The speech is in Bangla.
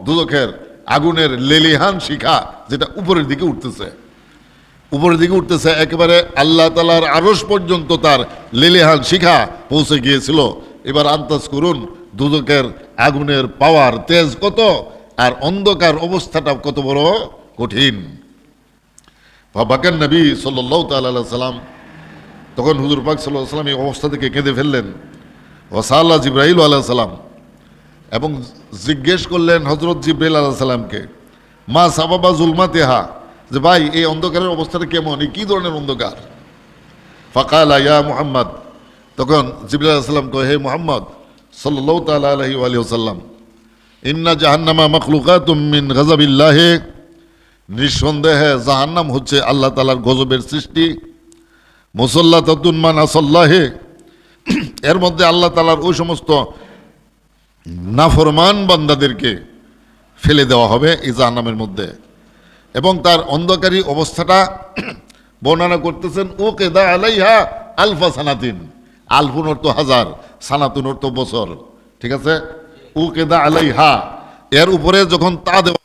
দুজখের আগুনের লেলিহান শিখা যেটা উপরের দিকে উঠতেছে একেবারে আল্লাহ তাআলার আরশ পর্যন্ত তার লেলিহান শিখা পৌঁছে গিয়েছিল। এবার আন্দাজ করুন দুজখের আগুনের পাওয়ার তেজ কত, আর অন্ধকার অবস্থাটা কত বড় কঠিন। বাকান নবী সাল্লাল্লাহু তাআলা আলাইহি সাল্লাম, তখন হুজুর পাক সাল্লাল্লাহু আলাইহি সাল্লাম এই অবস্থা থেকে কেঁদে ফেললেন। ওয়াসাল্লাহ জিবরাইল আলাইহিস সালাম, এবং জিজ্ঞেস করলেন হযরত জিবরাইল আলাইহিস সালামকে, মা সাবাবা জুলমাতিহা, যে ভাই এই অন্ধকারের অবস্থাটা কেমন, এই কি ধরনের অন্ধকার? ফাকালা ইয়া মুহাম্মদ, তখন জিবরাইল আলাইহিস সালাম কয়, হে মুহাম্মদ সাল্লাল্লাহু তাআলা আলাইহি ওয়া সাল্লাম, ইন্না জাহান্নামা মাখলুকাতুম মিন গাযাবিল্লাহ, নিঃসন্দেহে জাহান্নাম হচ্ছে আল্লাহ তাআলার গজবের সৃষ্টি। মুসাল্লাতাতুন মান আসাল্লাহে, এর মধ্যে আল্লাহ তাআলার ওই সমস্ত নাফরমান বান্দাদেরকে ফেলে দেওয়া হবে এই জাহান্নামের মধ্যে। এবং তার অন্ধকারী অবস্থাটা বর্ণনা করতেছেন, ও কেদা আলাইহা আলফা সানাতিন, আলফুন অর্থ হাজার, সানাতুন অর্থ বছর, ঠিক আছে? ও কেদা আলাইহা, এর উপরে যখন তা দেওয়া